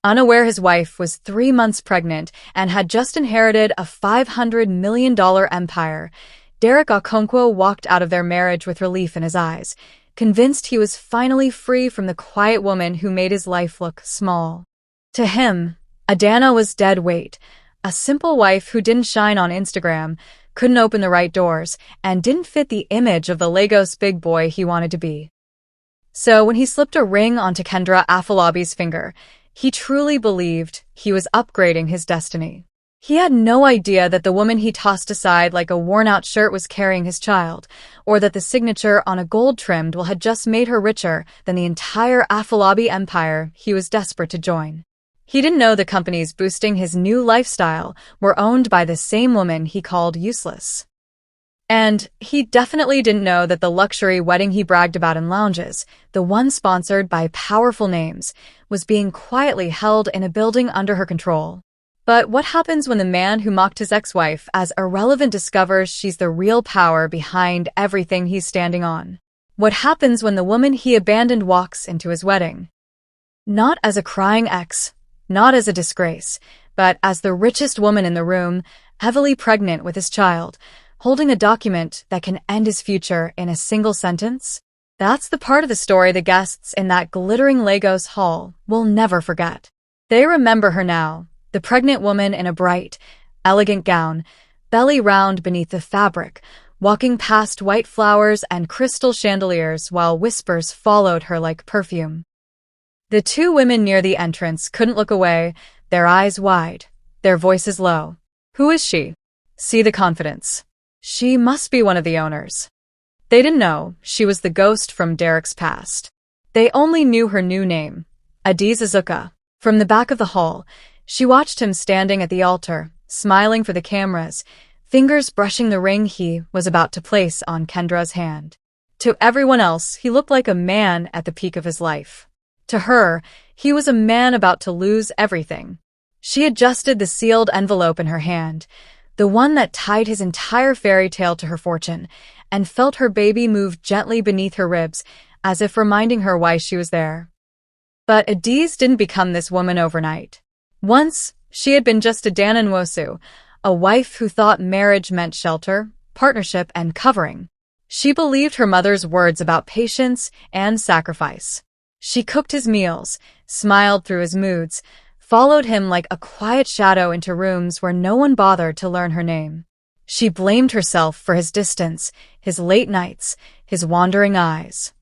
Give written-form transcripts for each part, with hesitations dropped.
Unaware his wife was 3 months pregnant and had just inherited a $500 million empire, Derek Okonkwo walked out of their marriage with relief in his eyes, convinced he was finally free from the quiet woman who made his life look small. To him, Adana was dead weight, a simple wife who didn't shine on Instagram, couldn't open the right doors, and didn't fit the image of the Lagos big boy he wanted to be. So when he slipped a ring onto Kendra Afolabi's finger, he truly believed he was upgrading his destiny. He had no idea that the woman he tossed aside like a worn-out shirt was carrying his child, or that the signature on a gold-trimmed will had just made her richer than the entire Afolabi empire he was desperate to join. He didn't know the companies boosting his new lifestyle were owned by the same woman he called useless. And he definitely didn't know that the luxury wedding he bragged about in lounges, the one sponsored by powerful names, was being quietly held in a building under her control. But what happens when the man who mocked his ex-wife as irrelevant discovers she's the real power behind everything he's standing on? What happens when the woman he abandoned walks into his wedding? Not as a crying ex, not as a disgrace, but as the richest woman in the room, heavily pregnant with his child, holding a document that can end his future in a single sentence? That's the part of the story the guests in that glittering Lagos hall will never forget. They remember her now, the pregnant woman in a bright, elegant gown, belly round beneath the fabric, walking past white flowers and crystal chandeliers while whispers followed her like perfume. The two women near the entrance couldn't look away, their eyes wide, their voices low. Who is she? See the confidence. She must be one of the owners. They didn't know she was the ghost from Derek's past. They only knew her new name, Adiz Azuka. From the back of the hall, she watched him standing at the altar, smiling for the cameras, fingers brushing the ring he was about to place on Kendra's hand. To everyone else, he looked like a man at the peak of his life. To her, he was a man about to lose everything. She adjusted the sealed envelope in her hand, the one that tied his entire fairy tale to her fortune, and felt her baby move gently beneath her ribs, as if reminding her why she was there. But Adiz didn't become this woman overnight. Once, she had been just Adanna Nwosu, a wife who thought marriage meant shelter, partnership, and covering. She believed her mother's words about patience and sacrifice. She cooked his meals, smiled through his moods, followed him like a quiet shadow into rooms where no one bothered to learn her name. She blamed herself for his distance, his late nights, his wandering eyes.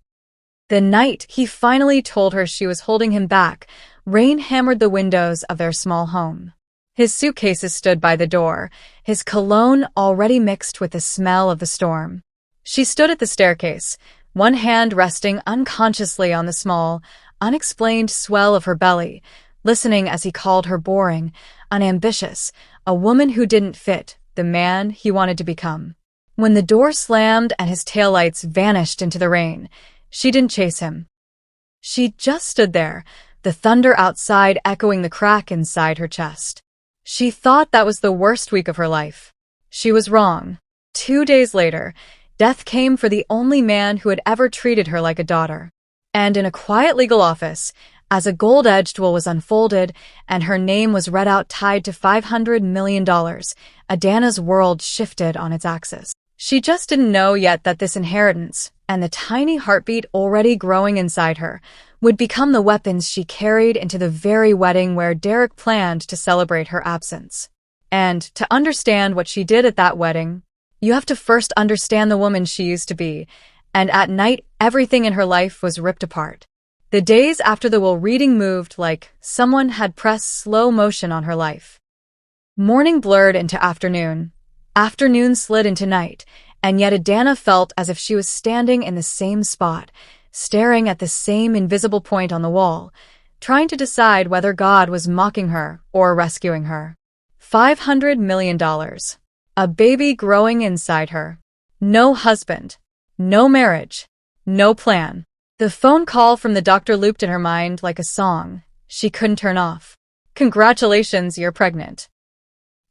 The night he finally told her she was holding him back, rain hammered the windows of their small home. His suitcases stood by the door, his cologne already mixed with the smell of the storm. She stood at the staircase, one hand resting unconsciously on the small, unexplained swell of her belly, listening as he called her boring, unambitious, a woman who didn't fit the man he wanted to become. When the door slammed and his taillights vanished into the rain, she didn't chase him. She just stood there, the thunder outside echoing the crack inside her chest. She thought that was the worst week of her life. She was wrong. 2 days later, death came for the only man who had ever treated her like a daughter. And in a quiet legal office, as a gold-edged will was unfolded and her name was read out tied to $500 million, Adanna's world shifted on its axis. She just didn't know yet that this inheritance, and the tiny heartbeat already growing inside her, would become the weapons she carried into the very wedding where Derek planned to celebrate her absence. And to understand what she did at that wedding, you have to first understand the woman she used to be, and at night everything in her life was ripped apart. The days after the will reading moved like someone had pressed slow motion on her life. Morning blurred into afternoon. Afternoon slid into night, and yet Adana felt as if she was standing in the same spot, staring at the same invisible point on the wall, trying to decide whether God was mocking her or rescuing her. $500 million. A baby growing inside her. No husband. No marriage. No plan. The phone call from the doctor looped in her mind like a song she couldn't turn off. Congratulations, you're pregnant.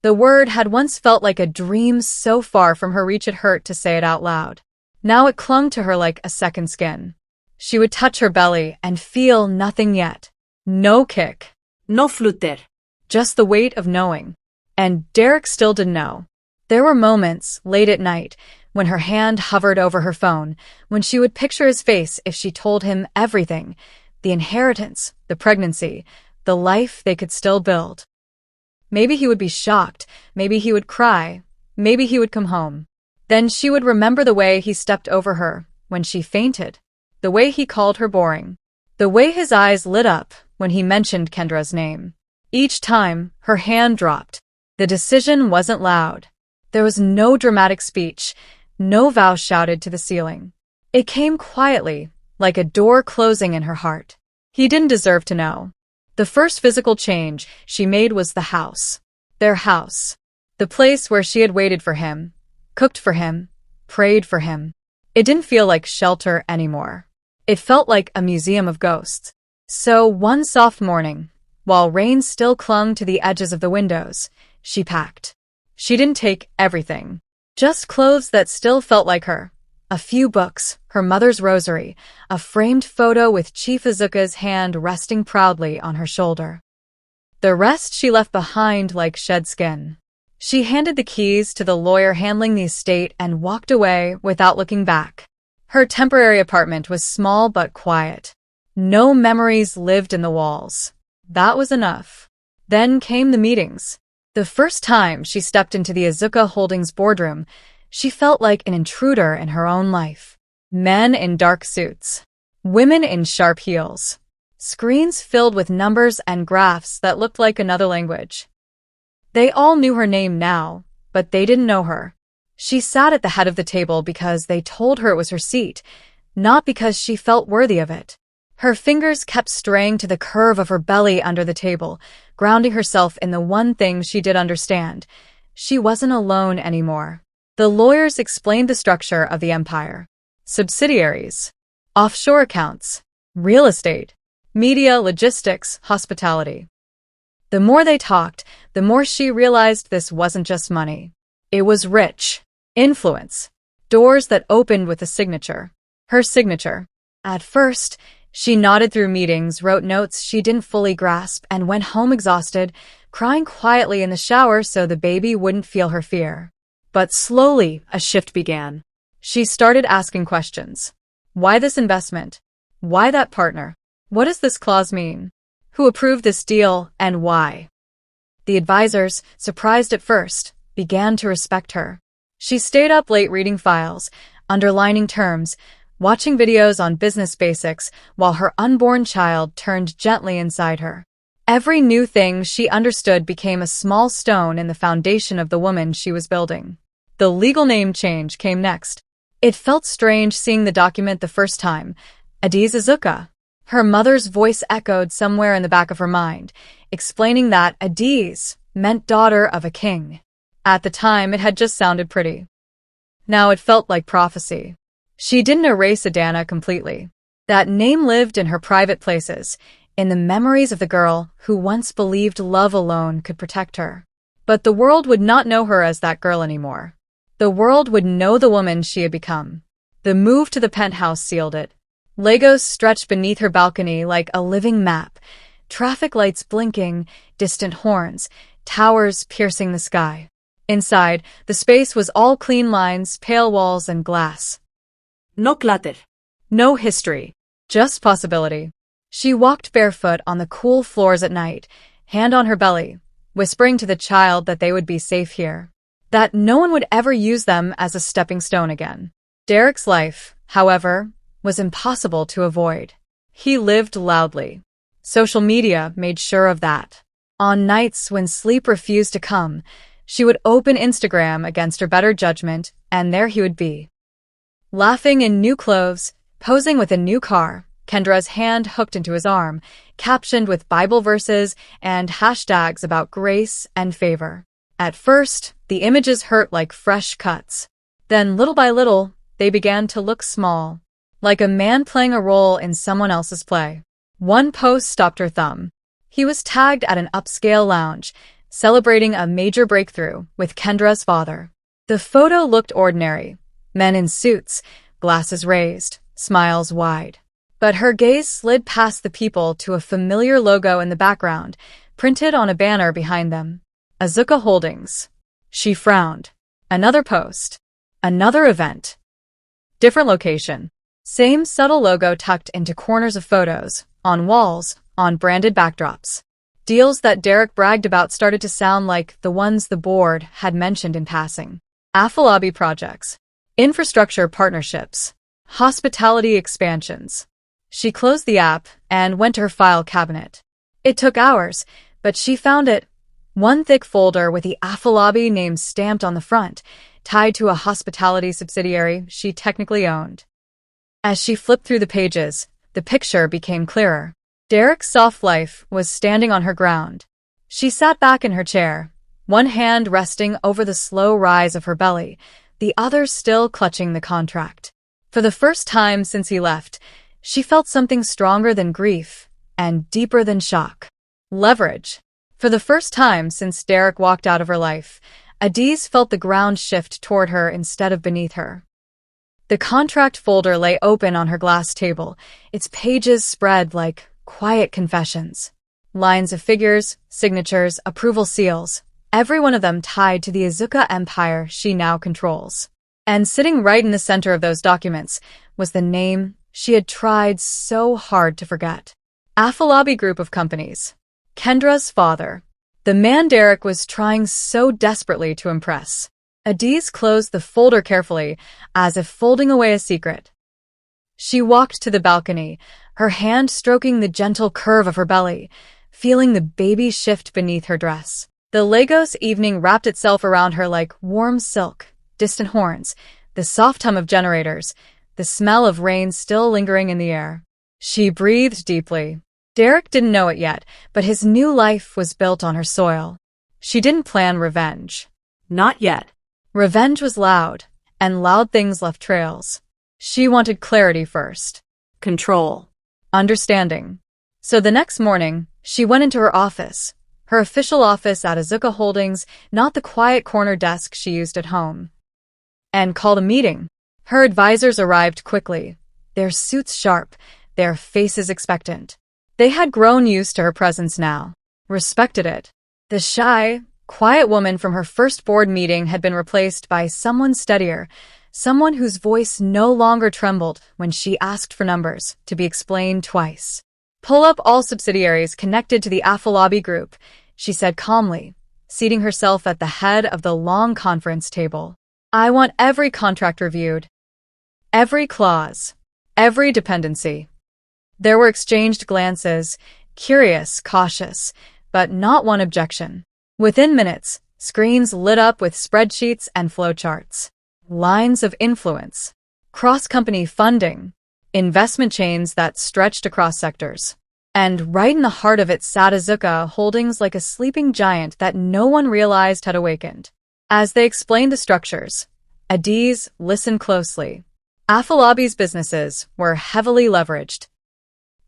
The word had once felt like a dream so far from her reach it hurt to say it out loud. Now it clung to her like a second skin. She would touch her belly and feel nothing yet. No kick. No flutter. Just the weight of knowing. And Derek still didn't know. There were moments, late at night, when her hand hovered over her phone, when she would picture his face if she told him everything, the inheritance, the pregnancy, the life they could still build. Maybe he would be shocked, maybe he would cry, maybe he would come home. Then she would remember the way he stepped over her when she fainted, the way he called her boring, the way his eyes lit up when he mentioned Kendra's name. Each time, her hand dropped. The decision wasn't loud. There was no dramatic speech, no vow shouted to the ceiling. It came quietly, like a door closing in her heart. He didn't deserve to know. The first physical change she made was the house. Their house. The place where she had waited for him, cooked for him, prayed for him. It didn't feel like shelter anymore. It felt like a museum of ghosts. So one soft morning, while rain still clung to the edges of the windows, she packed. She didn't take everything. Just clothes that still felt like her. A few books, her mother's rosary, a framed photo with Chief Izuka's hand resting proudly on her shoulder. The rest she left behind like shed skin. She handed the keys to the lawyer handling the estate and walked away without looking back. Her temporary apartment was small but quiet. No memories lived in the walls. That was enough. Then came the meetings. The first time she stepped into the Izuka Holdings boardroom, she felt like an intruder in her own life. Men in dark suits. Women in sharp heels. Screens filled with numbers and graphs that looked like another language. They all knew her name now, but they didn't know her. She sat at the head of the table because they told her it was her seat, not because she felt worthy of it. Her fingers kept straying to the curve of her belly under the table, grounding herself in the one thing she did understand. She wasn't alone anymore. The lawyers explained the structure of the empire. Subsidiaries, offshore accounts, real estate, media, logistics, hospitality. The more they talked, the more she realized this wasn't just money. It was rich, influence, doors that opened with a signature. Her signature. At first, she nodded through meetings, wrote notes she didn't fully grasp, and went home exhausted, crying quietly in the shower so the baby wouldn't feel her fear. But slowly, a shift began. She started asking questions. Why this investment? Why that partner? What does this clause mean? Who approved this deal, and why? The advisors, surprised at first, began to respect her. She stayed up late reading files, underlining terms, watching videos on business basics while her unborn child turned gently inside her. Every new thing she understood became a small stone in the foundation of the woman she was building. The legal name change came next. It felt strange seeing the document the first time. Adiz Izuka. Her mother's voice echoed somewhere in the back of her mind, explaining that Adiz meant daughter of a king. At the time, it had just sounded pretty. Now it felt like prophecy. She didn't erase Adana completely. That name lived in her private places, in the memories of the girl who once believed love alone could protect her. But the world would not know her as that girl anymore. The world would know the woman she had become. The move to the penthouse sealed it. Legos stretched beneath her balcony like a living map, traffic lights blinking, distant horns, towers piercing the sky. Inside, the space was all clean lines, pale walls, and glass. No clutter. No history. Just possibility. She walked barefoot on the cool floors at night, hand on her belly, whispering to the child that they would be safe here. That no one would ever use them as a stepping stone again. Derek's life, however, was impossible to avoid. He lived loudly. Social media made sure of that. On nights when sleep refused to come, she would open Instagram against her better judgment, and there he would be. Laughing in new clothes, posing with a new car, Kendra's hand hooked into his arm, captioned with Bible verses and hashtags about grace and favor. At first, the images hurt like fresh cuts. Then, little by little, they began to look small, like a man playing a role in someone else's play. One post stopped her thumb. He was tagged at an upscale lounge, celebrating a major breakthrough with Kendra's father. The photo looked ordinary. Men in suits, glasses raised, smiles wide. But her gaze slid past the people to a familiar logo in the background, printed on a banner behind them. Azuka Holdings. She frowned. Another post. Another event. Different location. Same subtle logo tucked into corners of photos, on walls, on branded backdrops. Deals that Derek bragged about started to sound like the ones the board had mentioned in passing. Afalabi projects. Infrastructure partnerships. Hospitality expansions. She closed the app and went to her file cabinet. It took hours, but she found it. One thick folder with the Afalabi name stamped on the front, tied to a hospitality subsidiary she technically owned. As she flipped through the pages, the picture became clearer. Derek's soft life was standing on her ground. She sat back in her chair, one hand resting over the slow rise of her belly, the other still clutching the contract. For the first time since he left, she felt something stronger than grief and deeper than shock. Leverage. For the first time since Derek walked out of her life, Adiz felt the ground shift toward her instead of beneath her. The contract folder lay open on her glass table, its pages spread like quiet confessions. Lines of figures, signatures, approval seals, every one of them tied to the Azuka empire she now controls. And sitting right in the center of those documents was the name she had tried so hard to forget. Afalabi Group of Companies. Kendra's father. The man Derek was trying so desperately to impress. Adiz closed the folder carefully, as if folding away a secret. She walked to the balcony, her hand stroking the gentle curve of her belly, feeling the baby shift beneath her dress. The Lagos evening wrapped itself around her like warm silk, distant horns, the soft hum of generators, the smell of rain still lingering in the air. She breathed deeply. Derek didn't know it yet, but his new life was built on her soil. She didn't plan revenge. Not yet. Revenge was loud, and loud things left trails. She wanted clarity first. Control. Understanding. So the next morning, she went into her office, her official office at Azuka Holdings, not the quiet corner desk she used at home, and called a meeting. Her advisors arrived quickly, their suits sharp, their faces expectant. They had grown used to her presence now, respected it. The shy, quiet woman from her first board meeting had been replaced by someone steadier, someone whose voice no longer trembled when she asked for numbers to be explained twice. Pull up all subsidiaries connected to the Afalabi Group, she said calmly, seating herself at the head of the long conference table. I want every contract reviewed. Every clause. Every dependency. There were exchanged glances, curious, cautious, but not one objection. Within minutes, screens lit up with spreadsheets and flowcharts. Lines of influence. Cross-company funding. Investment chains that stretched across sectors. And right in the heart of it sat Azuka Holdings like a sleeping giant that no one realized had awakened. As they explained the structures, Adiz listened closely. Afalabi's businesses were heavily leveraged.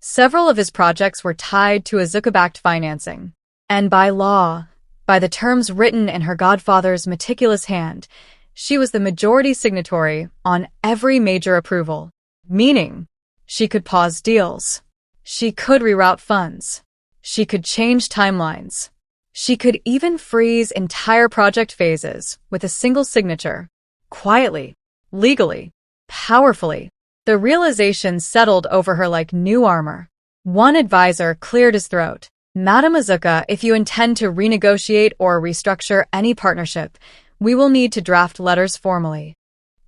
Several of his projects were tied to Azuka-backed financing. And by law, by the terms written in her godfather's meticulous hand, she was the majority signatory on every major approval. Meaning, she could pause deals. She could reroute funds. She could change timelines. She could even freeze entire project phases with a single signature. Quietly, legally, powerfully. The realization settled over her like new armor. One advisor cleared his throat. Madam Azuka, if you intend to renegotiate or restructure any partnership, we will need to draft letters formally.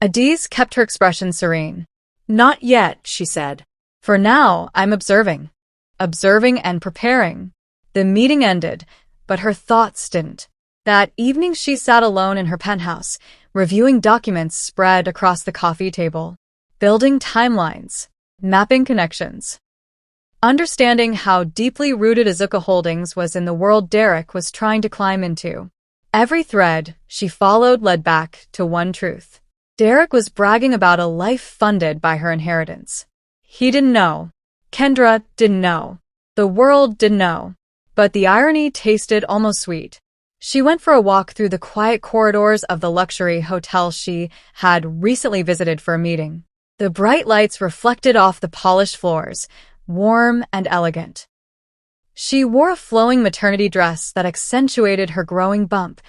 Adiz kept her expression serene. Not yet, she said. For now, I'm observing. Observing and preparing. The meeting ended, but her thoughts didn't. That evening she sat alone in her penthouse, reviewing documents spread across the coffee table. Building timelines. Mapping connections. Understanding how deeply rooted Azuka Holdings was in the world Derek was trying to climb into. Every thread she followed led back to one truth. Derek was bragging about a life funded by her inheritance. He didn't know. Kendra didn't know. The world didn't know. But the irony tasted almost sweet. She went for a walk through the quiet corridors of the luxury hotel she had recently visited for a meeting. The bright lights reflected off the polished floors, warm and elegant. She wore a flowing maternity dress that accentuated her growing bump,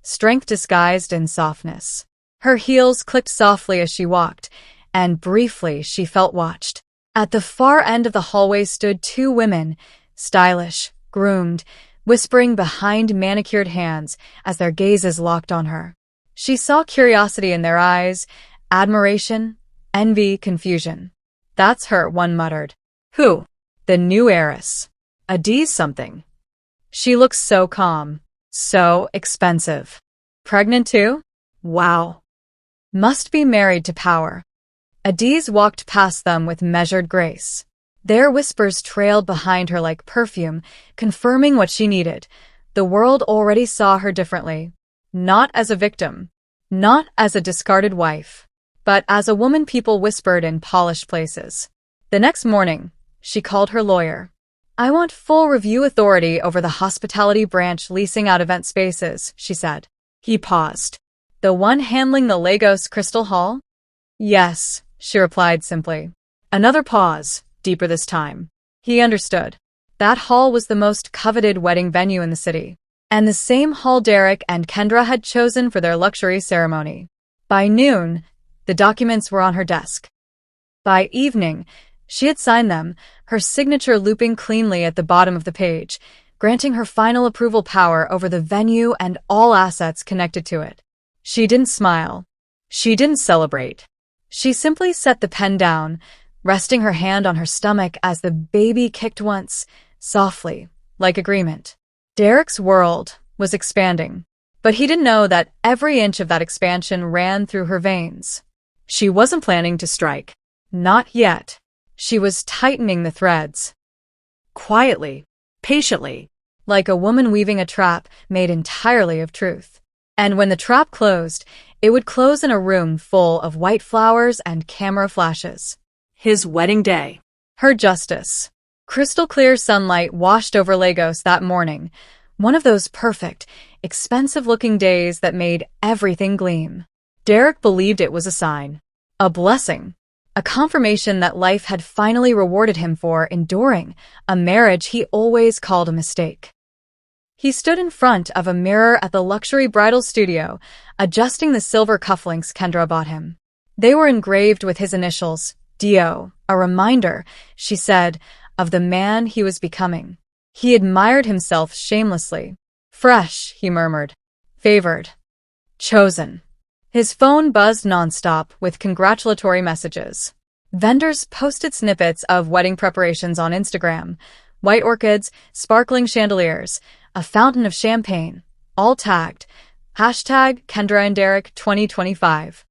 strength disguised in softness. Her heels clicked softly as she walked, and briefly she felt watched. At the far end of the hallway stood two women, stylish, groomed, whispering behind manicured hands as their gazes locked on her. She saw curiosity in their eyes, admiration, envy, confusion. "That's her," one muttered. Who? "The new heiress. Adie's something. She looks so calm, so expensive. Pregnant too? Wow. Must be married to power." Adie's walked past them with measured grace. Their whispers trailed behind her like perfume, confirming what she needed. The world already saw her differently. Not as a victim, not as a discarded wife, but as a woman people whispered in polished places. The next morning, she called her lawyer. "I want full review authority over the hospitality branch leasing out event spaces," she said. He paused. "The one handling the Lagos Crystal Hall?" "Yes," she replied simply. Another pause, deeper this time. He understood. That hall was the most coveted wedding venue in the city, and the same hall Derek and Kendra had chosen for their luxury ceremony. By noon, the documents were on her desk. By evening, she had signed them, her signature looping cleanly at the bottom of the page, granting her final approval power over the venue and all assets connected to it. She didn't smile. She didn't celebrate. She simply set the pen down, resting her hand on her stomach as the baby kicked once, softly, like agreement. Derek's world was expanding, but he didn't know that every inch of that expansion ran through her veins. She wasn't planning to strike. Not yet. She was tightening the threads. Quietly, patiently, like a woman weaving a trap made entirely of truth. And when the trap closed, it would close in a room full of white flowers and camera flashes. His wedding day. Her justice. Crystal clear sunlight washed over Lagos that morning, one of those perfect, expensive-looking days that made everything gleam. Derek believed it was a sign, a blessing, a confirmation that life had finally rewarded him for enduring a marriage he always called a mistake. He stood in front of a mirror at the luxury bridal studio, adjusting the silver cufflinks Kendra bought him. They were engraved with his initials, Dio, a reminder, she said, of the man he was becoming. He admired himself shamelessly. Fresh, he murmured. Favored. Chosen. His phone buzzed nonstop with congratulatory messages. Vendors posted snippets of wedding preparations on Instagram. White orchids, sparkling chandeliers, a fountain of champagne, all tagged. #Kendra and Derek 2025.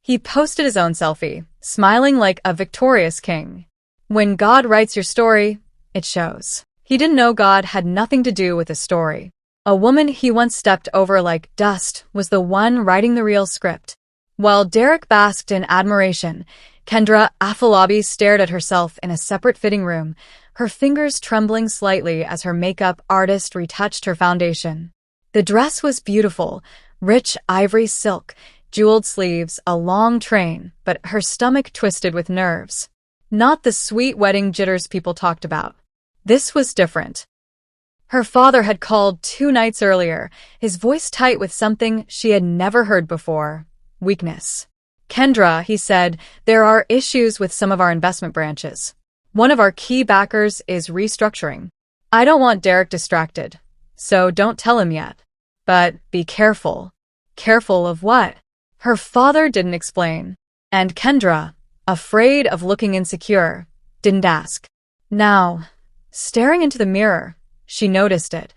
He posted his own selfie, smiling like a victorious king. When God writes your story, it shows. He didn't know God had nothing to do with the story. A woman he once stepped over like dust was the one writing the real script. While Derek basked in admiration, Kendra Afolabi stared at herself in a separate fitting room, her fingers trembling slightly as her makeup artist retouched her foundation. The dress was beautiful, rich ivory silk, jeweled sleeves, a long train, but her stomach twisted with nerves. Not the sweet wedding jitters people talked about. This was different. Her father had called 2 nights earlier, his voice tight with something she had never heard before. Weakness. "Kendra," he said, "there are issues with some of our investment branches. One of our key backers is restructuring. I don't want Derek distracted, so don't tell him yet. But be careful." Careful of what? Her father didn't explain. And Kendra, afraid of looking insecure, didn't ask. Now, staring into the mirror, she noticed it.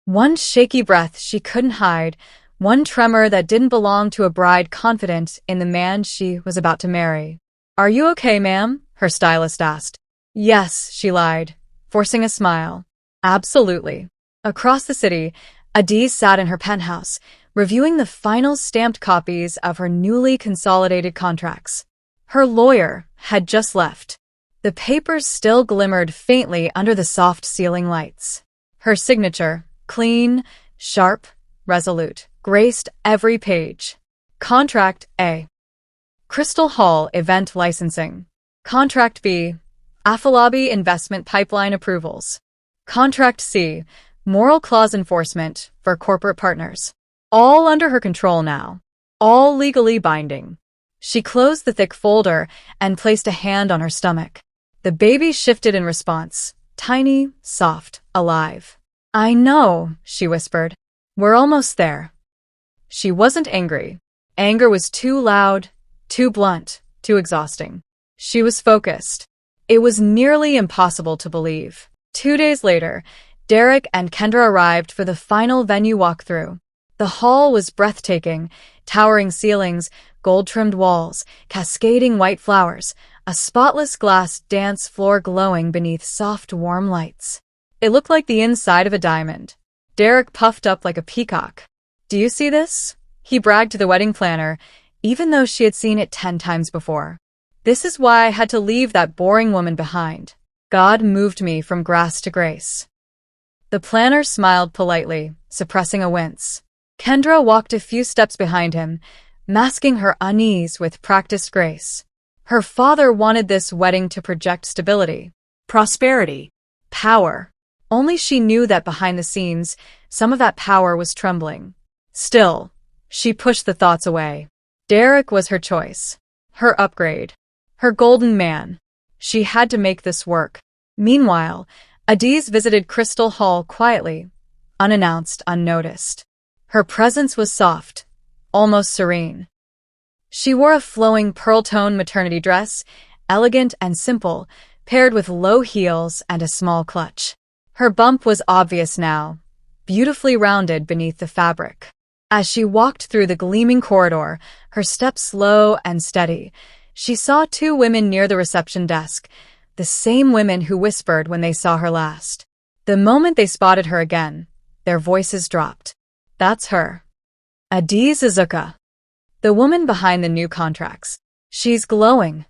One shaky breath she couldn't hide, one tremor that didn't belong to a bride confident in the man she was about to marry. "Are you okay, ma'am?" her stylist asked. "Yes," she lied, forcing a smile. "Absolutely." Across the city, Adie sat in her penthouse, reviewing the final stamped copies of her newly consolidated contracts. Her lawyer had just left. The papers still glimmered faintly under the soft ceiling lights. Her signature, clean, sharp, resolute, graced every page. Contract A. Crystal Hall Event Licensing. Contract B. Afalabi Investment Pipeline Approvals. Contract C. Moral Clause Enforcement for Corporate Partners. All under her control now. All legally binding. She closed the thick folder and placed a hand on her stomach. The baby shifted in response, tiny, soft, alive. I know, she whispered. We're almost there. She wasn't angry. Anger was too loud, too blunt, too exhausting. She was focused. It was nearly impossible to believe. 2 days later, Derek and Kendra arrived for the final venue walkthrough. The hall was breathtaking, towering ceilings, gold-trimmed walls, cascading white flowers, a spotless glass dance floor glowing beneath soft, warm lights. It looked like the inside of a diamond. Derek puffed up like a peacock. Do you see this? He bragged to the wedding planner, even though she had seen it 10 times before. This is why I had to leave that boring woman behind. God moved me from grass to grace. The planner smiled politely, suppressing a wince. Kendra walked a few steps behind him, masking her unease with practiced grace. Her father wanted this wedding to project stability, Prosperity. power. Only she knew that behind the scenes, some of that power was trembling. Still, she pushed the thoughts away. Derek was her choice, her upgrade, her golden man. She had to make this work. Meanwhile, Adiz visited Crystal Hall quietly, unannounced, unnoticed. Her presence was soft, almost serene. She wore a flowing pearl-tone maternity dress, elegant and simple, paired with low heels and a small clutch. Her bump was obvious now, beautifully rounded beneath the fabric. As she walked through the gleaming corridor, her steps slow and steady, she saw 2 women near the reception desk, the same women who whispered when they saw her last. The moment they spotted her again, their voices dropped. That's her. Adiz Izuka. The woman behind the new contracts. She's glowing.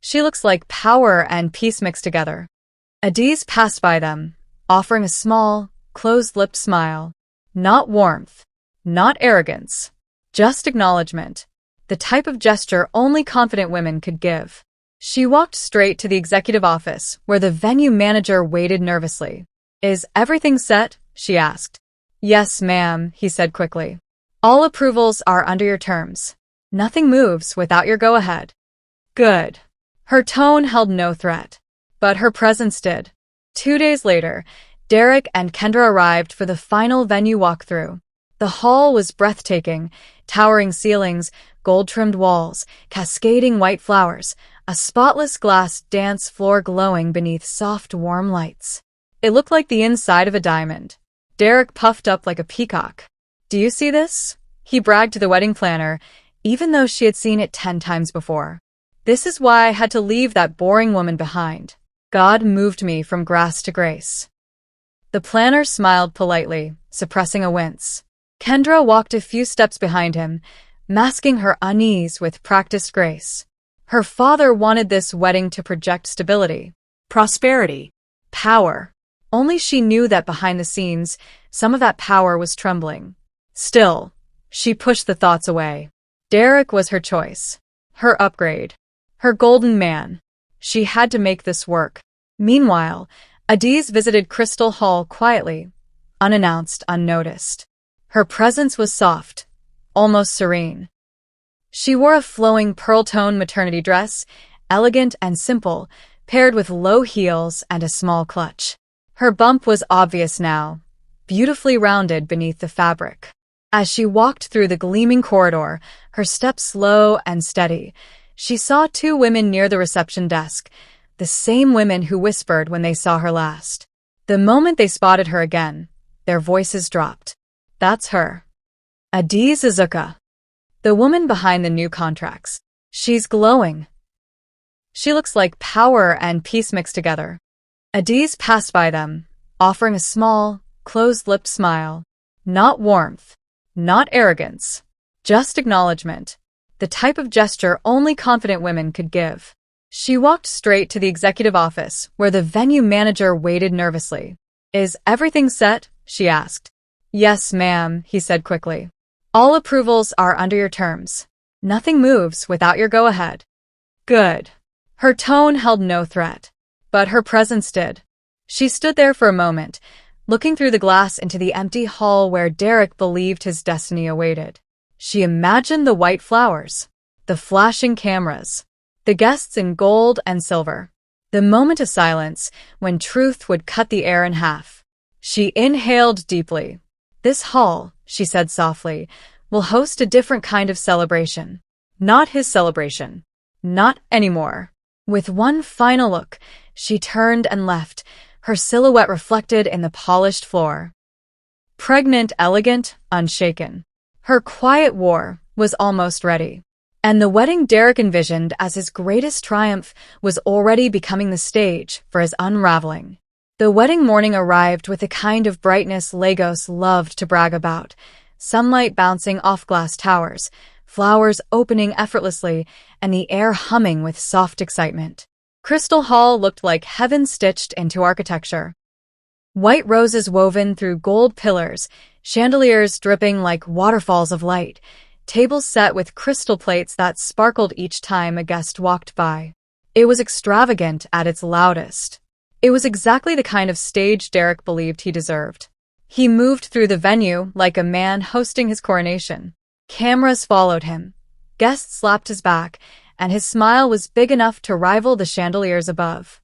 She looks like power and peace mixed together. Adiz passed by them, offering a small, closed-lipped smile. Not warmth, not arrogance, just acknowledgement. The type of gesture only confident women could give. She walked straight to the executive office, where the venue manager waited nervously. Is everything set? She asked. Yes, ma'am, he said quickly. All approvals are under your terms. Nothing moves without your go-ahead. Good. Her tone held no threat, but her presence did. 2 days later, Derek and Kendra arrived for the final venue walkthrough. The hall was breathtaking, towering ceilings, gold-trimmed walls, cascading white flowers, a spotless glass dance floor glowing beneath soft, warm lights. It looked like the inside of a diamond. Derek puffed up like a peacock. Do you see this? He bragged to the wedding planner, even though she had seen it 10 times before. This is why I had to leave that boring woman behind. God moved me from grass to grace. The planner smiled politely, suppressing a wince. Kendra walked a few steps behind him, masking her unease with practiced grace. Her father wanted this wedding to project stability, Prosperity. power. Only she knew that behind the scenes, some of that power was trembling. Still, she pushed the thoughts away. Derek was her choice, her upgrade, her golden man. She had to make this work. Meanwhile, Adiz visited Crystal Hall quietly, unannounced, unnoticed. Her presence was soft, almost serene. She wore a flowing pearl-tone maternity dress, elegant and simple, paired with low heels and a small clutch. Her bump was obvious now, beautifully rounded beneath the fabric. As she walked through the gleaming corridor, her steps slow and steady, she saw 2 women near the reception desk, the same women who whispered when they saw her last. The moment they spotted her again, their voices dropped. That's her. Adiz Izuka. The woman behind the new contracts. She's glowing. She looks like power and peace mixed together. Adiz passed by them, offering a small, closed-lipped smile. Not warmth, not arrogance, just acknowledgement. The type of gesture only confident women could give. She walked straight to the executive office, where the venue manager waited nervously. Is everything set? She asked. Yes, ma'am, he said quickly. All approvals are under your terms. Nothing moves without your go-ahead. Good. Her tone held no threat, but her presence did. She stood there for a moment, looking through the glass into the empty hall where Derek believed his destiny awaited. She imagined the white flowers, the flashing cameras, the guests in gold and silver. The moment of silence, when truth would cut the air in half. She inhaled deeply. This hall, she said softly, will host a different kind of celebration. Not his celebration. Not anymore. With one final look, she turned and left, her silhouette reflected in the polished floor. Pregnant, elegant, unshaken. Her quiet war was almost ready. And the wedding Derek envisioned as his greatest triumph was already becoming the stage for his unraveling. The wedding morning arrived with the kind of brightness Lagos loved to brag about. Sunlight bouncing off glass towers, flowers opening effortlessly, and the air humming with soft excitement. Crystal Hall looked like heaven stitched into architecture. White roses woven through gold pillars, chandeliers dripping like waterfalls of light, tables set with crystal plates that sparkled each time a guest walked by. It was extravagant at its loudest. It was exactly the kind of stage Derek believed he deserved. He moved through the venue like a man hosting his coronation. Cameras followed him. Guests slapped his back, and his smile was big enough to rival the chandeliers above.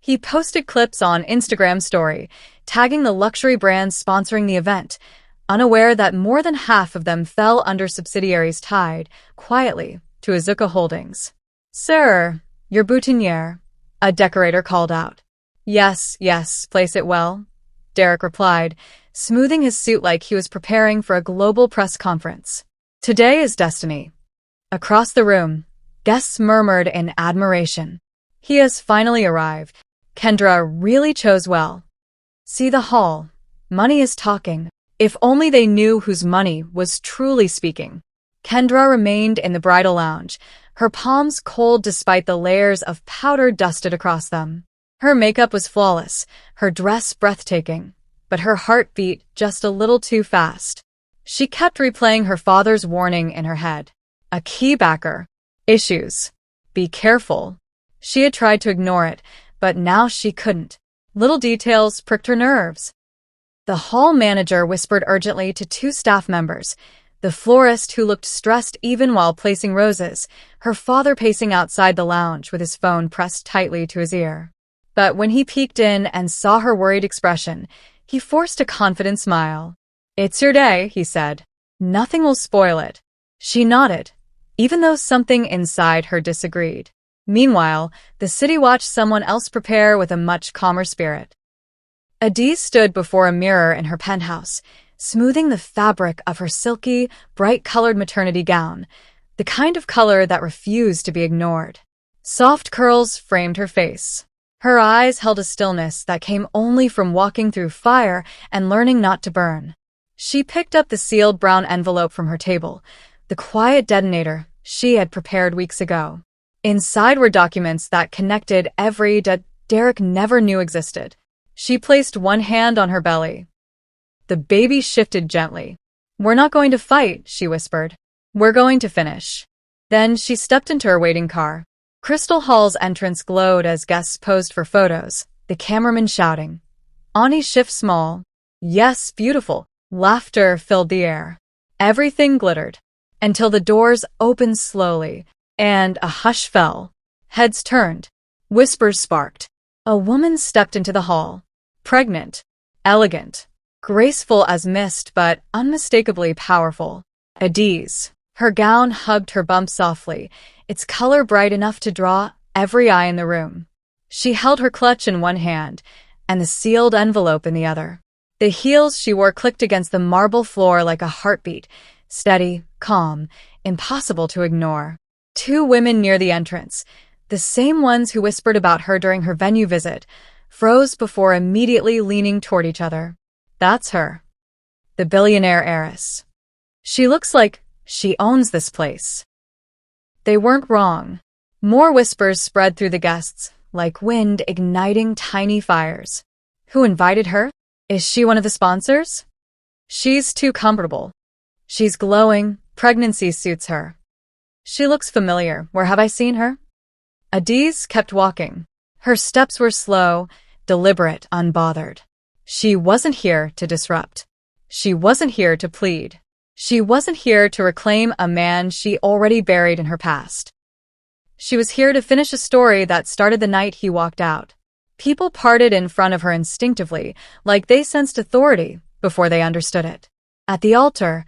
He posted clips on Instagram story, tagging the luxury brands sponsoring the event, unaware that more than half of them fell under subsidiaries tied, quietly, to Azuka Holdings. "Sir, your boutonniere," a decorator called out. Yes, place it well," Derek replied, smoothing his suit like he was preparing for a global press conference. "Today is destiny." Across the room, guests murmured in admiration. "He has finally arrived. Kendra really chose well." See the hall. Money is talking. If only they knew whose money was truly speaking. Kendra remained in the bridal lounge, her palms cold despite the layers of powder dusted across them. Her makeup was flawless, her dress breathtaking, but her heart beat just a little too fast. She kept replaying her father's warning in her head. A key backer. Issues. Be careful. She had tried to ignore it, but now she couldn't. Little details pricked her nerves. The hall manager whispered urgently to two staff members, the florist who looked stressed even while placing roses, her father pacing outside the lounge with his phone pressed tightly to his ear. But when he peeked in and saw her worried expression, he forced a confident smile. "It's your day," he said. "Nothing will spoil it." She nodded, even though something inside her disagreed. Meanwhile, the city watched someone else prepare with a much calmer spirit. Adana stood before a mirror in her penthouse, smoothing the fabric of her silky, bright-colored maternity gown, the kind of color that refused to be ignored. Soft curls framed her face. Her eyes held a stillness that came only from walking through fire and learning not to burn. She picked up the sealed brown envelope from her table, the quiet detonator she had prepared weeks ago. Inside were documents that connected every Derek never knew existed. She placed one hand on her belly. The baby shifted gently. "We're not going to fight," she whispered. "We're going to finish." Then she stepped into her waiting car. Crystal Hall's entrance glowed as guests posed for photos, the cameraman shouting, "Ani shift small." "Yes, beautiful." Laughter filled the air. Everything glittered, until the doors opened slowly, and a hush fell. Heads turned. Whispers sparked. A woman stepped into the hall. Pregnant, elegant, graceful as mist but unmistakably powerful. Adana. Her gown hugged her bump softly, its color bright enough to draw every eye in the room. She held her clutch in one hand and the sealed envelope in the other. The heels she wore clicked against the marble floor like a heartbeat, steady, calm, impossible to ignore. Two women near the entrance, the same ones who whispered about her during her venue visit, froze before immediately leaning toward each other. "That's her. The billionaire heiress. She looks like she owns this place." They weren't wrong. More whispers spread through the guests, like wind igniting tiny fires. Who invited her? Is she one of the sponsors? She's too comfortable. She's glowing, pregnancy suits her. She looks familiar. Where have I seen her? Adiz kept walking. Her steps were slow, deliberate, unbothered. She wasn't here to disrupt. She wasn't here to plead. She wasn't here to reclaim a man she already buried in her past. She was here to finish a story that started the night he walked out. People parted in front of her instinctively, like they sensed authority before they understood it. At the altar,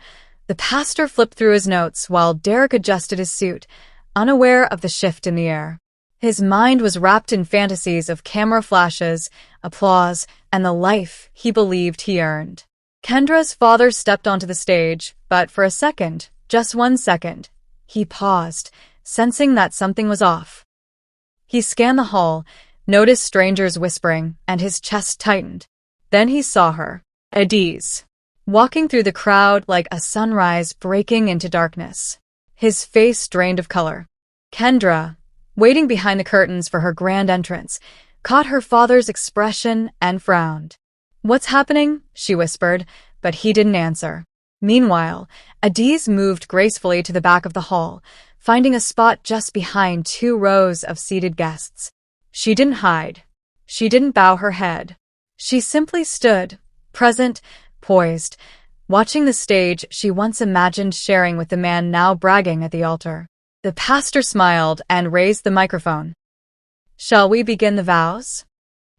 the pastor flipped through his notes while Derek adjusted his suit, unaware of the shift in the air. His mind was wrapped in fantasies of camera flashes, applause, and the life he believed he earned. Kendra's father stepped onto the stage, but for a second, just 1 second, he paused, sensing that something was off. He scanned the hall, noticed strangers whispering, and his chest tightened. Then he saw her, Adiz, walking through the crowd like a sunrise breaking into darkness. His face drained of color. Kendra, waiting behind the curtains for her grand entrance, caught her father's expression and frowned. "What's happening?" she whispered, but he didn't answer. Meanwhile, Adiz moved gracefully to the back of the hall, finding a spot just behind 2 rows of seated guests. She didn't hide. She didn't bow her head. She simply stood, present, poised, watching the stage she once imagined sharing with the man now bragging at the altar. The pastor smiled and raised the microphone. "Shall we begin the vows?"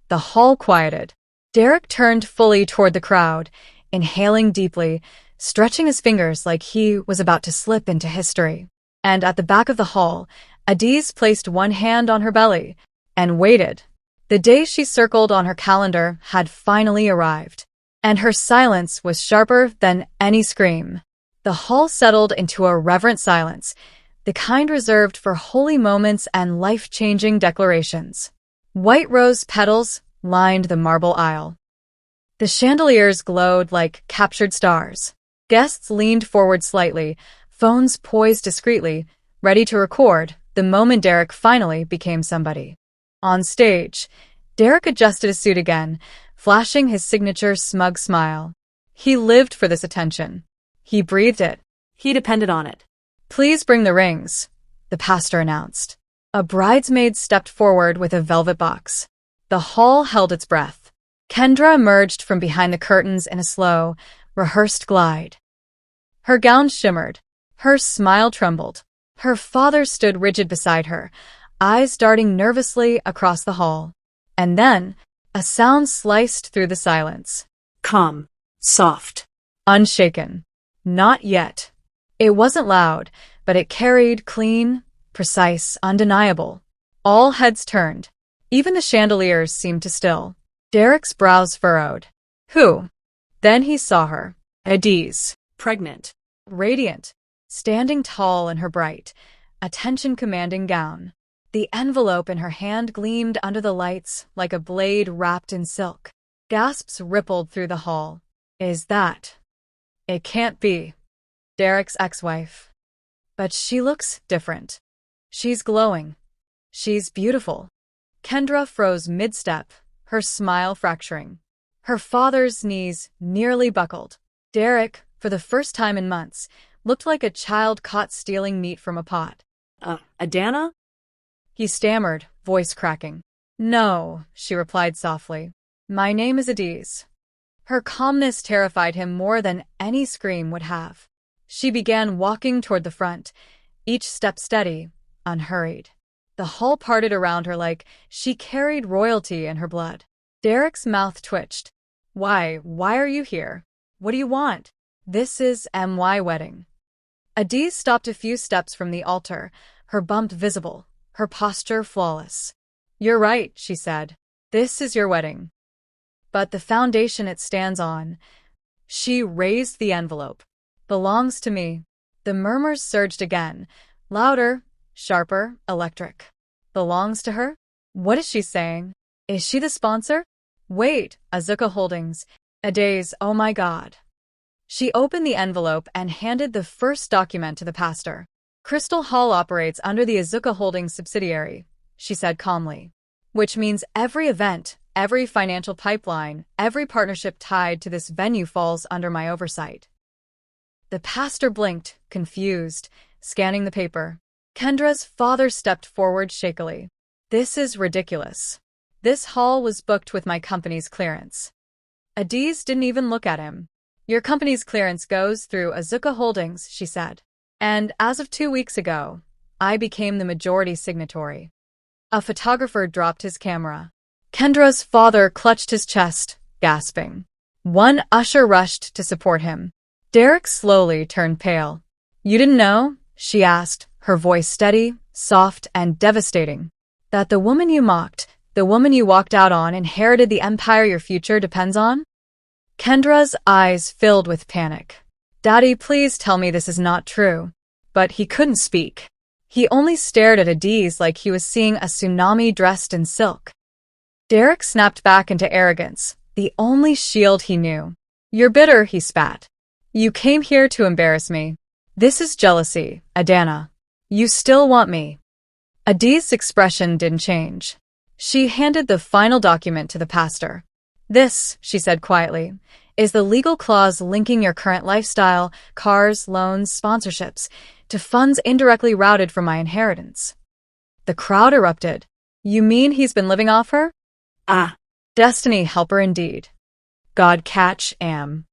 The hall quieted. Derek turned fully toward the crowd, inhaling deeply, stretching his fingers like he was about to slip into history. And at the back of the hall, Adiz placed one hand on her belly and waited. The day she circled on her calendar had finally arrived, and her silence was sharper than any scream. The hall settled into a reverent silence, the kind reserved for holy moments and life-changing declarations. White rose petals lined the marble aisle. The chandeliers glowed like captured stars. Guests leaned forward slightly, phones poised discreetly, ready to record the moment Derek finally became somebody. On stage, Derek adjusted his suit again, flashing his signature smug smile. He lived for this attention. He breathed it. He depended on it. "Please bring the rings," the pastor announced. A bridesmaid stepped forward with a velvet box. The hall held its breath. Kendra emerged from behind the curtains in a slow, rehearsed glide. Her gown shimmered. Her smile trembled. Her father stood rigid beside her, eyes darting nervously across the hall. And then, a sound sliced through the silence. Calm. Soft. Unshaken. Not yet. It wasn't loud, but it carried clean, precise, undeniable. All heads turned. Even the chandeliers seemed to still. Derek's brows furrowed. Who? Then he saw her. Adiz. Pregnant. Radiant. Standing tall in her bright, attention-commanding gown. The envelope in her hand gleamed under the lights like a blade wrapped in silk. Gasps rippled through the hall. Is that? It can't be. Derek's ex-wife. But she looks different. She's glowing. She's beautiful. Kendra froze mid-step, her smile fracturing. Her father's knees nearly buckled. Derek, for the first time in months, looked like a child caught stealing meat from a pot. Adana? He stammered, voice cracking. No, she replied softly. My name is Adiz. Her calmness terrified him more than any scream would have. She began walking toward the front, each step steady, unhurried. The hall parted around her like she carried royalty in her blood. Derek's mouth twitched. Why are you here? What do you want? This is my wedding. Adiz stopped a few steps from the altar, her bump visible, her posture flawless. You're right, she said. This is your wedding. But the foundation it stands on, she raised the envelope, belongs to me. The murmurs surged again, louder, sharper, electric. Belongs to her? What is she saying? Is she the sponsor? Wait, Azuka Holdings. Adiz, oh my God. She opened the envelope and handed the first document to the pastor. Crystal Hall operates under the Azuka Holdings subsidiary, she said calmly, which means every event, every financial pipeline, every partnership tied to this venue falls under my oversight. The pastor blinked, confused, scanning the paper. Kendra's father stepped forward shakily. This is ridiculous. This hall was booked with my company's clearance. Adiz didn't even look at him. Your company's clearance goes through Azuka Holdings, she said. And as of 2 weeks ago, I became the majority signatory. A photographer dropped his camera. Kendra's father clutched his chest, gasping. One usher rushed to support him. Derek slowly turned pale. You didn't know? She asked, her voice steady, soft, and devastating. That the woman you mocked, the woman you walked out on, inherited the empire your future depends on? Kendra's eyes filled with panic. Daddy, please tell me this is not true. But he couldn't speak. He only stared at Adiz like he was seeing a tsunami dressed in silk. Derek snapped back into arrogance, the only shield he knew. You're bitter, he spat. You came here to embarrass me. This is jealousy, Adana. You still want me. Adiz's expression didn't change. She handed the final document to the pastor. This, she said quietly, is the legal clause linking your current lifestyle, cars, loans, sponsorships, to funds indirectly routed from my inheritance. The crowd erupted. You mean he's been living off her? Ah, destiny helper indeed. God catch am.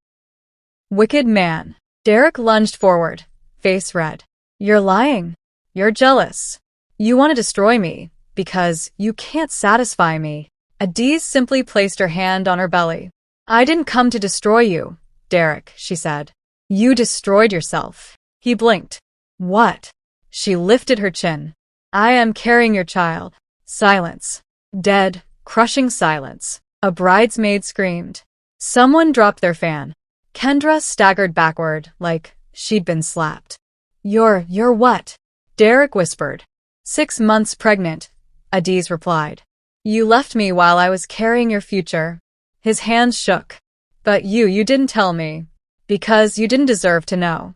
Wicked man. Derek lunged forward, face red. You're lying. You're jealous. You want to destroy me, because you can't satisfy me. Adiz simply placed her hand on her belly. I didn't come to destroy you, Derek, she said. You destroyed yourself. He blinked. What? She lifted her chin. I am carrying your child. Silence. Dead, crushing silence. A bridesmaid screamed. Someone dropped their fan. Kendra staggered backward, like she'd been slapped. You're what? Derek whispered. 6 months pregnant, Adiz replied. You left me while I was carrying your future. His hands shook. But you didn't tell me. Because you didn't deserve to know.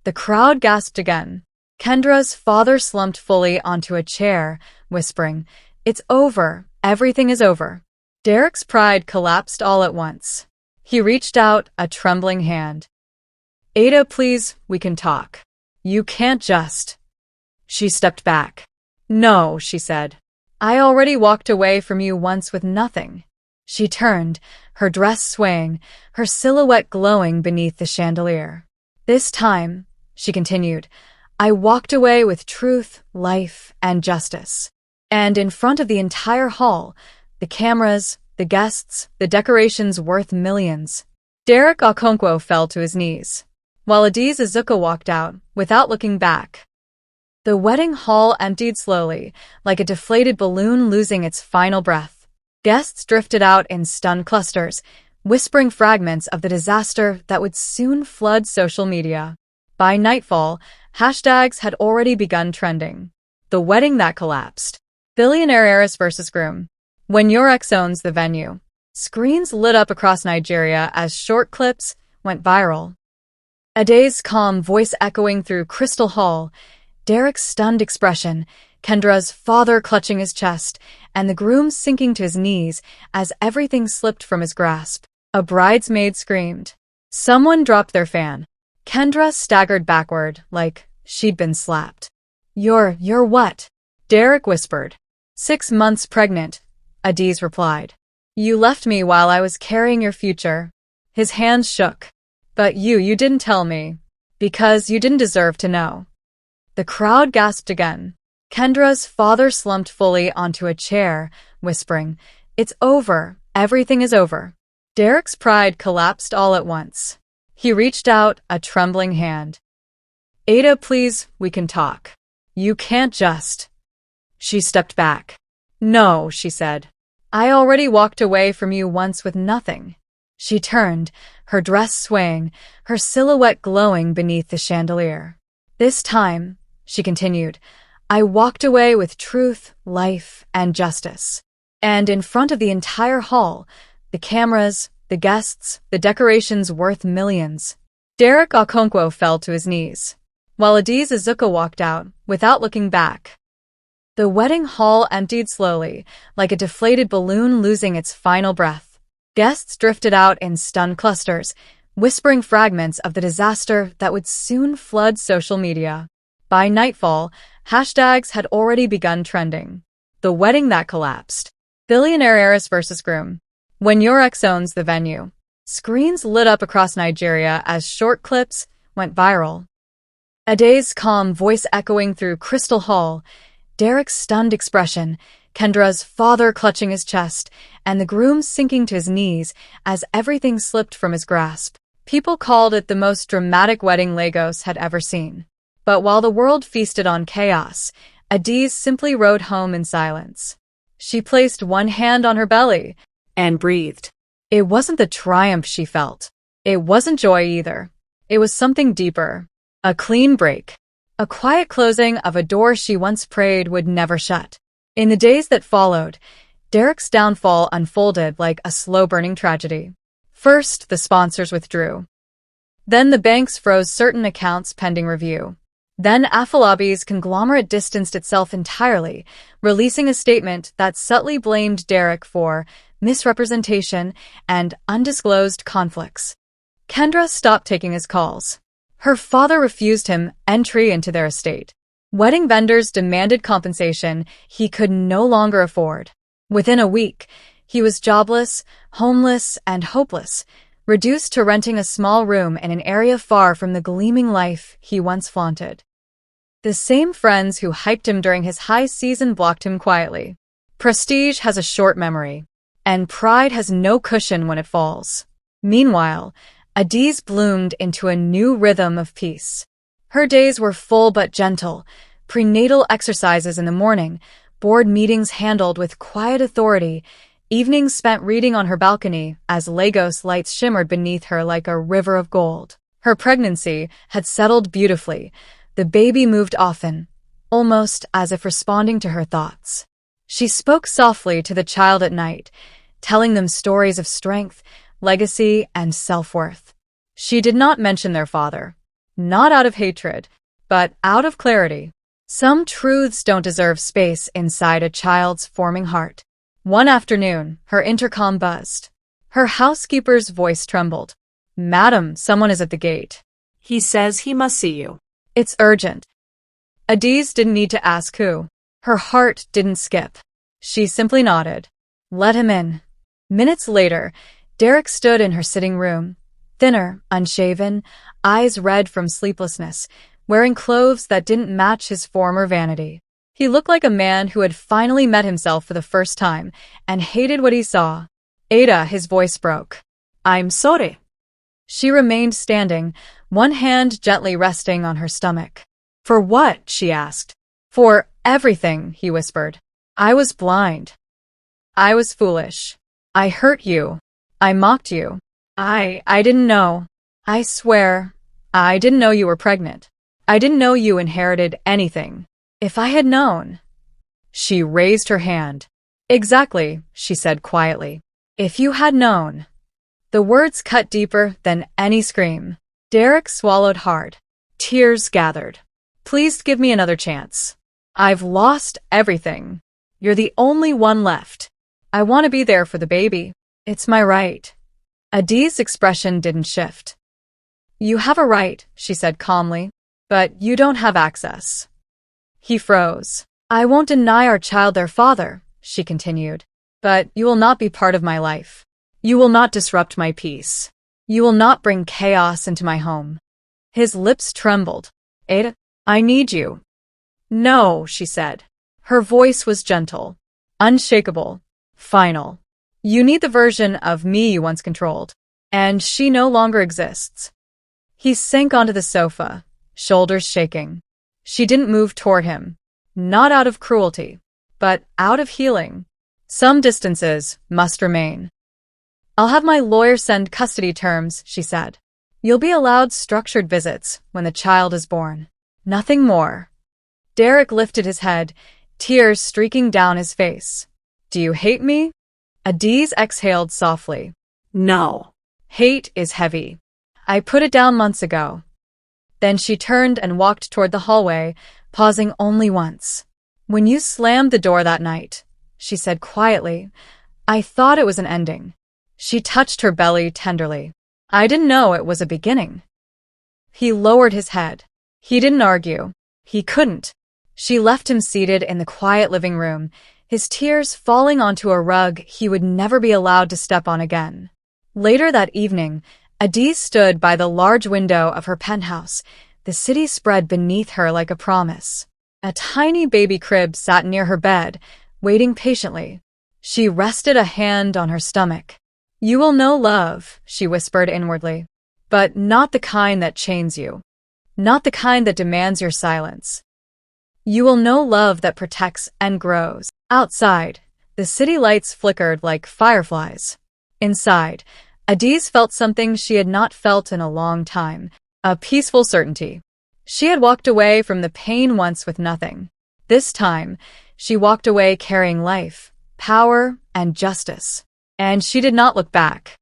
The crowd gasped again. Kendra's father slumped fully onto a chair, whispering, It's over. Everything is over. Derek's pride collapsed all at once. He reached out a trembling hand. Ada, please, we can talk. You can't just. She stepped back. No, she said. I already walked away from you once with nothing. She turned, her dress swaying, her silhouette glowing beneath the chandelier. This time, she continued, I walked away with truth, life, and justice. And in front of the entire hall, the cameras, the guests, the decorations worth millions. Derek Okonkwo fell to his knees, while Adiz Azuka walked out, without looking back. The wedding hall emptied slowly, like a deflated balloon losing its final breath. Guests drifted out in stunned clusters, whispering fragments of the disaster that would soon flood social media. By nightfall, hashtags had already begun trending. The wedding that collapsed. Billionaire heiress versus groom. When your ex owns the venue. Screens lit up across Nigeria as short clips went viral. Ade's calm voice echoing through Crystal Hall, Derek's stunned expression, Kendra's father clutching his chest, and the groom sinking to his knees as everything slipped from his grasp. A bridesmaid screamed. Someone dropped their fan. Kendra staggered backward, like she'd been slapped. You're what? Derek whispered. 6 months pregnant, Adiz replied. You left me while I was carrying your future. His hands shook. But you didn't tell me. Because you didn't deserve to know. The crowd gasped again. Kendra's father slumped fully onto a chair, whispering, It's over. Everything is over. Derek's pride collapsed all at once. He reached out a trembling hand. Ada, please, we can talk. You can't just. She stepped back. No, she said. I already walked away from you once with nothing. She turned, her dress swaying, her silhouette glowing beneath the chandelier. This time, she continued, I walked away with truth, life, and justice. And in front of the entire hall, the cameras, the guests, the decorations worth millions. Derek Okonkwo fell to his knees, while Adiz Azuka walked out, without looking back. The wedding hall emptied slowly, like a deflated balloon losing its final breath. Guests drifted out in stunned clusters, whispering fragments of the disaster that would soon flood social media. By nightfall, hashtags had already begun trending. The wedding that collapsed. Billionaire heiress versus groom. When your ex owns the venue. Screens lit up across Nigeria as short clips went viral. Ade's calm voice echoing through Crystal Hall, Derek's stunned expression, Kendra's father clutching his chest, and the groom sinking to his knees as everything slipped from his grasp. People called it the most dramatic wedding Lagos had ever seen. But while the world feasted on chaos, Adiz simply rode home in silence. She placed one hand on her belly and breathed. It wasn't the triumph she felt. It wasn't joy either. It was something deeper. A clean break. A quiet closing of a door she once prayed would never shut. In the days that followed, Derek's downfall unfolded like a slow-burning tragedy. First, the sponsors withdrew. Then the banks froze certain accounts pending review. Then Afolabi's conglomerate distanced itself entirely, releasing a statement that subtly blamed Derek for misrepresentation and undisclosed conflicts. Kendra stopped taking his calls. Her father refused him entry into their estate. Wedding vendors demanded compensation he could no longer afford. Within a week, he was jobless, homeless, and hopeless, reduced to renting a small room in an area far from the gleaming life he once flaunted. The same friends who hyped him during his high season blocked him quietly. Prestige has a short memory, and pride has no cushion when it falls. Meanwhile, Adiz bloomed into a new rhythm of peace. Her days were full but gentle, prenatal exercises in the morning, board meetings handled with quiet authority, evenings spent reading on her balcony as Lagos lights shimmered beneath her like a river of gold. Her pregnancy had settled beautifully. The baby moved often, almost as if responding to her thoughts. She spoke softly to the child at night, telling them stories of strength, legacy, and self-worth. She did not mention their father, not out of hatred, but out of clarity. Some truths don't deserve space inside a child's forming heart. One afternoon, her intercom buzzed. Her housekeeper's voice trembled. "Madam, someone is at the gate." He says he must see you. "It's urgent." Adiz didn't need to ask who. Her heart didn't skip. She simply nodded. "Let him in." Minutes later, Derek stood in her sitting room, thinner, unshaven, eyes red from sleeplessness, wearing clothes that didn't match his former vanity. He looked like a man who had finally met himself for the first time and hated what he saw. "Ada," his voice broke. "I'm sorry." She remained standing, one hand gently resting on her stomach. "For what?" she asked. "For everything," he whispered. "I was blind. I was foolish. I hurt you. I mocked you. I didn't know. I swear, I didn't know you were pregnant. I didn't know you inherited anything. If I had known." She raised her hand. "Exactly," she said quietly. "If you had known." The words cut deeper than any scream. Derek swallowed hard. Tears gathered. "Please give me another chance. I've lost everything. You're the only one left. I want to be there for the baby. It's my right." Adiz's expression didn't shift. "You have a right," she said calmly, "but you don't have access." He froze. "I won't deny our child their father," she continued, "but you will not be part of my life. You will not disrupt my peace. You will not bring chaos into my home." His lips trembled. "Ada, I need you." "No," she said. Her voice was gentle, unshakable, final. "You need the version of me you once controlled, and she no longer exists." He sank onto the sofa, shoulders shaking. She didn't move toward him, not out of cruelty, but out of healing. Some distances must remain. "I'll have my lawyer send custody terms," she said. "You'll be allowed structured visits when the child is born. Nothing more." Derek lifted his head, tears streaking down his face. "Do you hate me?" Adiz exhaled softly. "No." "Hate is heavy. I put it down months ago." Then she turned and walked toward the hallway, pausing only once. "When you slammed the door that night," she said quietly, "I thought it was an ending." She touched her belly tenderly. "I didn't know it was a beginning." He lowered his head. He didn't argue. He couldn't. She left him seated in the quiet living room, his tears falling onto a rug he would never be allowed to step on again. Later that evening, Adana stood by the large window of her penthouse, the city spread beneath her like a promise. A tiny baby crib sat near her bed, waiting patiently. She rested a hand on her stomach. "You will know love," she whispered inwardly, "but not the kind that chains you. Not the kind that demands your silence. You will know love that protects and grows." Outside, the city lights flickered like fireflies. Inside, Adana felt something she had not felt in a long time, a peaceful certainty. She had walked away from the pain once with nothing. This time, she walked away carrying life, power, and justice. And she did not look back.